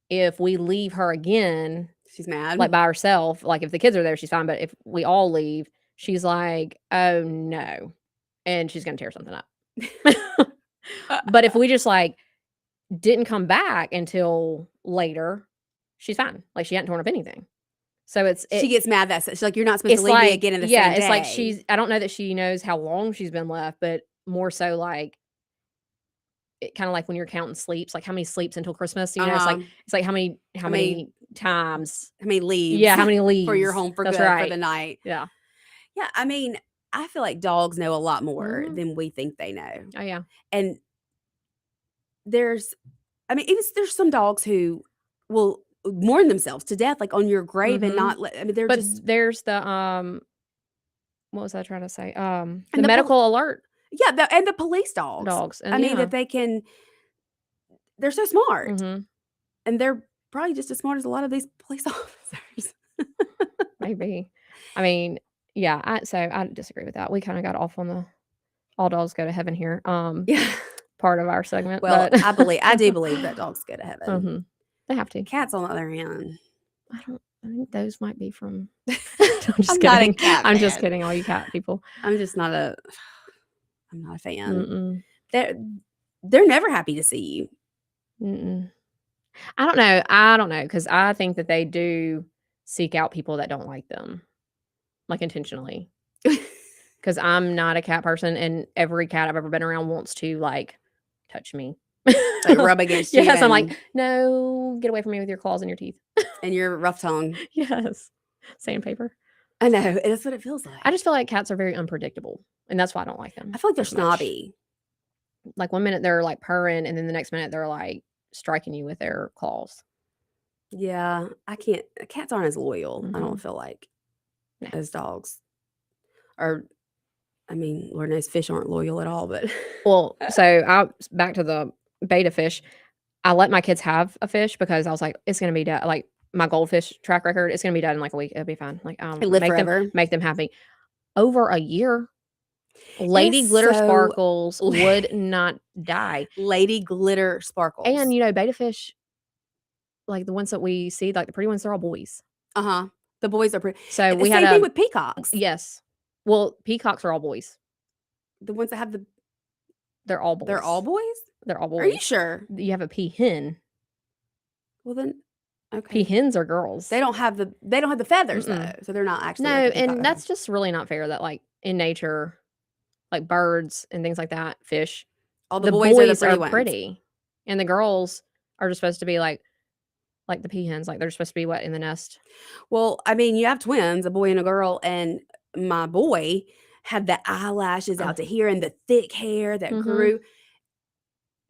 If we leave her again, she's mad. Like, by herself, like, if the kids are there, she's fine. But if we all leave, she's like, oh no. And she's going to tear something up. But if we just, like, didn't come back until later, she's fine. Like, she hadn't torn up anything. So she gets mad that she's like, you're not supposed to leave me again in the same day. It's like I don't know that she knows how long she's been left, but more so like, it kind of like when you're counting sleeps, like how many sleeps until Christmas, it's like how many times, how many leaves. Yeah, how many leaves for your home for That's good right. for the night. Yeah. Yeah. I mean, I feel like dogs know a lot more than we think they know. Oh yeah. And there's some dogs who will mourn themselves to death, like on your grave, and not they're But just there's the what was I trying to say? The the medical alert yeah, and the police dogs. And I mean, that they're so smart, and they're probably just as smart as a lot of these police officers. Maybe. I mean, yeah. I disagree with that. We kind of got off on the all dogs go to heaven here. Yeah. Part of our segment. Well, but I do believe that dogs go to heaven. They have to. Cats, on the other hand, I think those might be from. I'm just kidding. I'm just kidding, all you cat people. I'm not a fan. They're never happy to see you. I don't know, because I think that they do seek out people that don't like them, like, intentionally. Because I'm not a cat person, and every cat I've ever been around wants to, like, touch me. Like, rub against you. Yes, I'm like, no, get away from me with your claws and your teeth. And your rough tongue. Yes. Sandpaper. I know. That's what it feels like. I just feel like cats are very unpredictable, and that's why I don't like them. I feel like they're snobby. Like, one minute they're, like, purring, and then the next minute they're, like, striking you with their claws. Yeah. I can't. Cats aren't as loyal, I don't feel like, as dogs. Or, I mean, Lord knows fish aren't loyal at all, but. Well, so back to the beta fish. I let my kids have a fish because I was like, it's going to be done. Like, my goldfish track record, it's going to be done in like a week. It'll be fine. Like, They live forever. Make them happy. Over a year, Lady Glitter Sparkles would not die. Lady Glitter Sparkles. And, beta fish, like the ones that we see, like the pretty ones, they're all boys. But The boys are pretty. So we the had same thing with peacocks. Yes. Well, peacocks are all boys. The ones that have they're all boys. They're all boys? They're all boys. Are you sure? You have a peahen. Well then, okay. Peahens are girls. They don't have the feathers though, so they're not actually. No, and that's just really not fair. That like in nature, like birds and things like that, fish. All the boys are the pretty ones. Pretty, and the girls are just supposed to be like the peahens. Like they're supposed to be in the nest. Well, I mean, you have twins, a boy and a girl, and my boy had the eyelashes out to here and the thick hair that grew.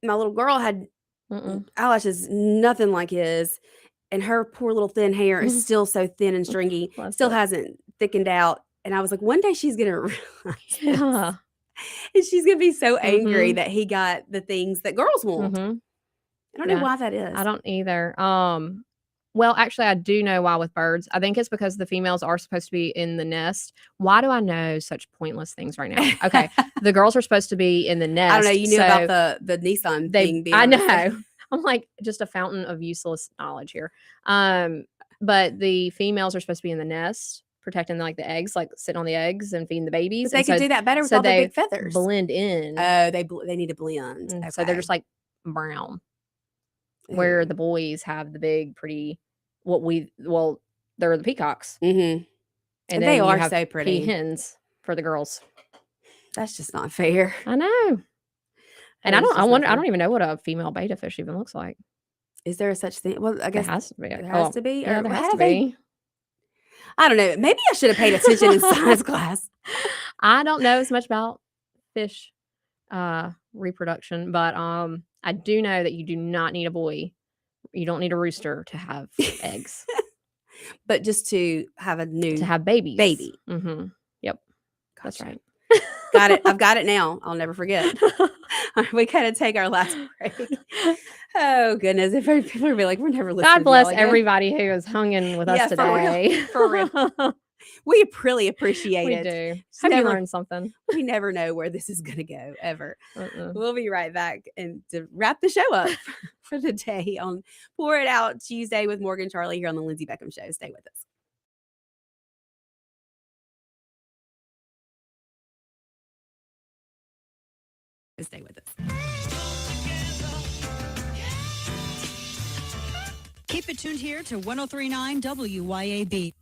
My little girl had eyelashes, nothing like his, and her poor little thin hair is still so thin and stringy, still hasn't thickened out. And I was like, one day she's gonna realize and she's gonna be so angry that he got the things that girls want. I don't know why that is. I don't either. Well, actually, I do know why with birds. I think it's because the females are supposed to be in the nest. Why do I know such pointless things right now? Okay, the girls are supposed to be in the nest. I don't know. You knew about the Nissan thing being. I know. I'm like just a fountain of useless knowledge here. But the females are supposed to be in the nest, protecting like the eggs, like sitting on the eggs and feeding the babies. But they could do that better with all the big feathers. Blend in. Oh, they need to blend. Okay. So they're just like brown. Where the boys have the big, pretty, they're the peacocks. And they are so pretty. Peahens for the girls. That's just not fair. I know. And I don't even know what a female betta fish even looks like. Is there a such thing? Well, I guess there has to be. There has to be. Yeah, there has to be. I don't know. Maybe I should have paid attention in science class. I don't know as much about fish reproduction, but I do know that you do not need a boy. You don't need a rooster to have eggs. But just to have to have babies. Baby. Yep. Gotcha. That's right. Got it. I've got it now. I'll never forget. We gotta take our last break. Oh goodness. If people are be like, we're never listening. God bless everybody who has hung in with us today. For real. We really appreciate it. We do. Hope you learned something. We never know where this is going to go ever. We'll be right back and to wrap the show up for the day on Pour It Out Tuesday with Morgan Charleigh here on the Lindsey Beckham Show. Stay with us. Stay with us. Keep it tuned here to 103.9 WYAB.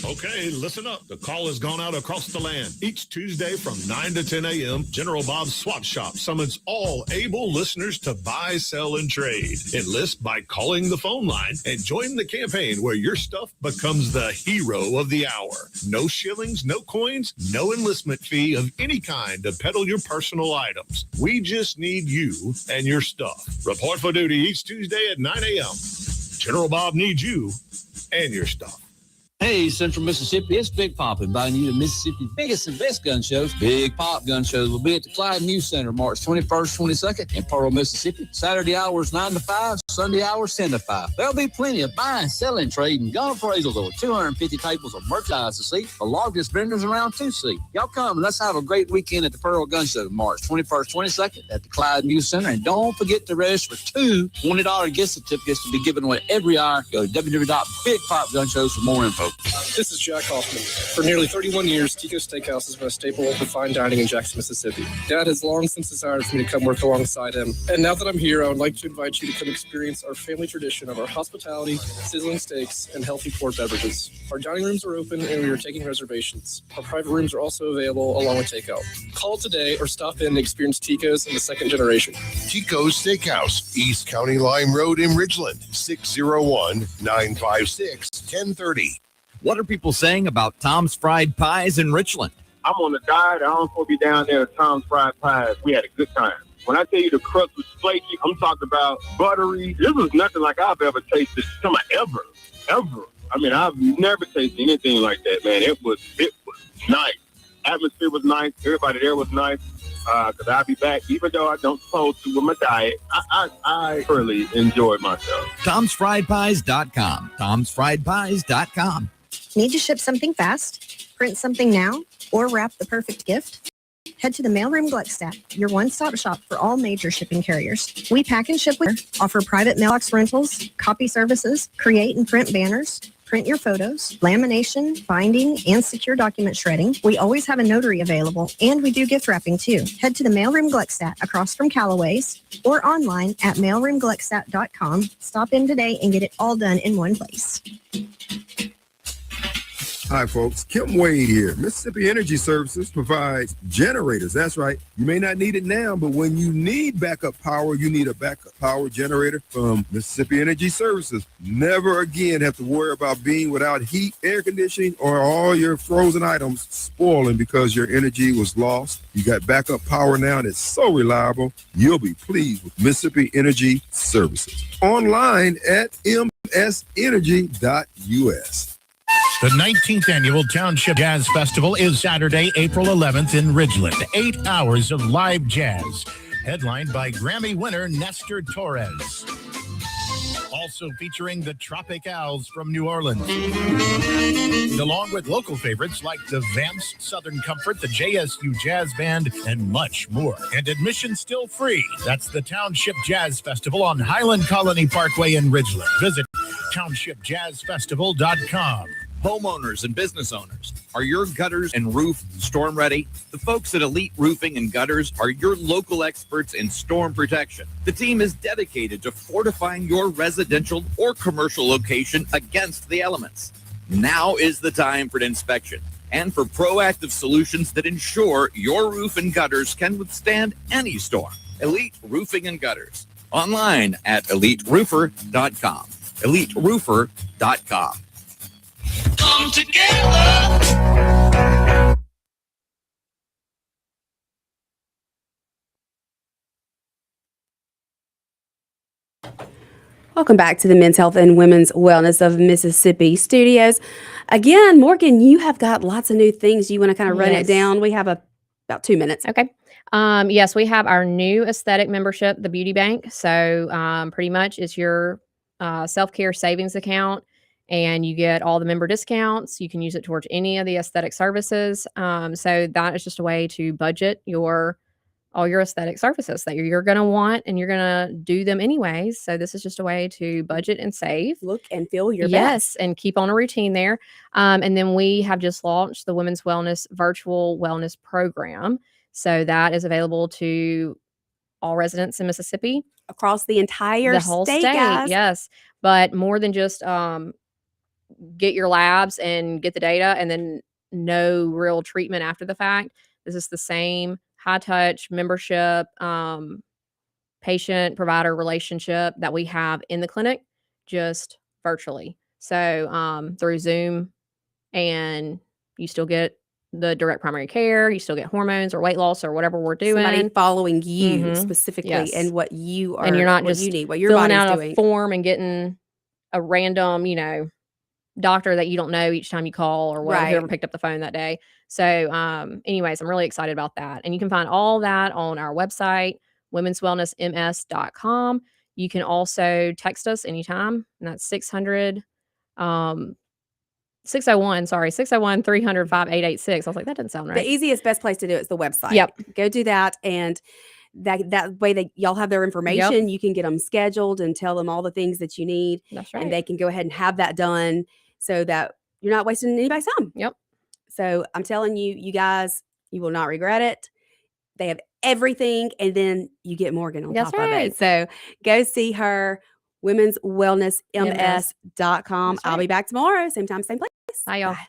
Okay, listen up. The call has gone out across the land. Each Tuesday from 9 to 10 a.m., General Bob's Swap Shop summons all able listeners to buy, sell, and trade. Enlist by calling the phone line and join the campaign where your stuff becomes the hero of the hour. No shillings, no coins, no enlistment fee of any kind to peddle your personal items. We just need you and your stuff. Report for duty each Tuesday at 9 a.m. General Bob needs you and your stuff. Hey, Central Mississippi, it's Big Pop inviting you to Mississippi's biggest and best gun shows. Big Pop Gun Shows will be at the Clyde News Center March 21st, 22nd in Pearl, Mississippi. Saturday hours 9 to 5, Sunday hours 10 to 5. There'll be plenty of buying, selling, trading, gun appraisals, over 250 tables of merchandise to see, the largest vendors around to see. Y'all come and let's have a great weekend at the Pearl Gun Show March 21st, 22nd at the Clyde News Center. And don't forget to register for 2 $20 gift certificates to be given away every hour. Go to www.bigpopgunshows for more info. This is Jack Hoffman. For nearly 31 years, Tico's Steakhouse has been a staple of fine dining in Jackson, Mississippi. Dad has long since desired for me to come work alongside him. And now that I'm here, I would like to invite you to come experience our family tradition of our hospitality, sizzling steaks, and healthy poured beverages. Our dining rooms are open and we are taking reservations. Our private rooms are also available along with takeout. Call today or stop in and experience Tico's in the second generation. Tico's Steakhouse, East County Line Road in Ridgeland, 601-956-1030. What are people saying about Tom's Fried Pies in Richland? I'm on a diet. I don't want to be down there at Tom's Fried Pies. We had a good time. When I tell you the crust was flaky, I'm talking about buttery. This was nothing like I've ever tasted. Ever. I mean, I've never tasted anything like that, man. It was nice. Atmosphere was nice. Everybody there was nice. Because I'll be back, even though I don't supposed to with my diet. I thoroughly enjoyed myself. Tom'sFriedPies.com. Tom'sFriedPies.com. Need to ship something fast, print something now, or wrap the perfect gift? Head to the Mailroom Gluckstadt, your one-stop shop for all major shipping carriers. We pack and ship with, offer private mailbox rentals, copy services, create and print banners, print your photos, lamination, binding, and secure document shredding. We always have a notary available, and we do gift wrapping too. Head to the mailroom Gluckstadt across from Callaway's or online at mailroomgluckstadt.com. Stop in today and get it all done in one place. Hi, folks. Kim Wade here. Mississippi Energy Services provides generators. That's right. You may not need it now, but when you need backup power, you need a backup power generator from Mississippi Energy Services. Never again have to worry about being without heat, air conditioning, or all your frozen items spoiling because your energy was lost. You got backup power now, and it's so reliable. You'll be pleased with Mississippi Energy Services. Online at msenergy.us. The 19th Annual Township Jazz Festival is Saturday, April 11th in Ridgeland. 8 hours of live jazz, headlined by Grammy winner Nestor Torres. Also featuring the Tropic Owls from New Orleans, along with local favorites like the Vamps, Southern Comfort, the JSU Jazz Band, and much more. And admission still free. That's the Township Jazz Festival on Highland Colony Parkway in Ridgeland. Visit townshipjazzfestival.com. Homeowners and business owners, are your gutters and roof storm ready? The folks at Elite Roofing and Gutters are your local experts in storm protection. The team is dedicated to fortifying your residential or commercial location against the elements. Now is the time for an inspection and for proactive solutions that ensure your roof and gutters can withstand any storm. Elite Roofing and Gutters. Online at eliteroofer.com. eliteroofer.com. Come together. Welcome back to the Men's Health and Women's Wellness of Mississippi Studios. Again, Morgan, you have got lots of new things. You want to kind of run it down? We have about 2 minutes. Okay. Yes, we have our new aesthetic membership, the Beauty Bank. So pretty much it's your self-care savings account, and you get all the member discounts. You can use it towards any of the aesthetic services. So that is just a way to budget all your aesthetic services that you're going to want, and you're going to do them anyways. So this is just a way to budget and save. Look and feel your best. best. And keep on a routine there. And then we have just launched the Women's Wellness Virtual Wellness Program. So that is available to all residents in Mississippi. Across the entire whole state, state, guys. yes. But more than just get your labs and get the data and then no real treatment after the fact. This is the same high touch membership, patient provider relationship that we have in the clinic, just virtually. So through Zoom, and you still get the direct primary care, you still get hormones or weight loss or whatever we're doing. Somebody following you Mhm. specifically Yes. and what you are, And you're not what just you need, what your filling body's out doing. a form and getting a random, doctor that you don't know each time you call or whatever, Right. whoever picked up the phone that day. So anyways, I'm really excited about that. And you can find all that on our website, womenswellnessms.com. You can also text us anytime, and that's 601-300-5886. I was like, that doesn't sound right. The easiest, best place to do it is the website. Yep. Go do that, and that way that y'all have their information. You can get them scheduled and tell them all the things that you need. That's right. And they can go ahead and have that done so that you're not wasting anybody's time. Yep. So I'm telling you, you guys, you will not regret it. They have everything, and then you get Morgan on That's top of right. it. So go see her, womenswellnessms.com. That's I'll right. be back tomorrow, same time, same place. Bye, y'all. Bye.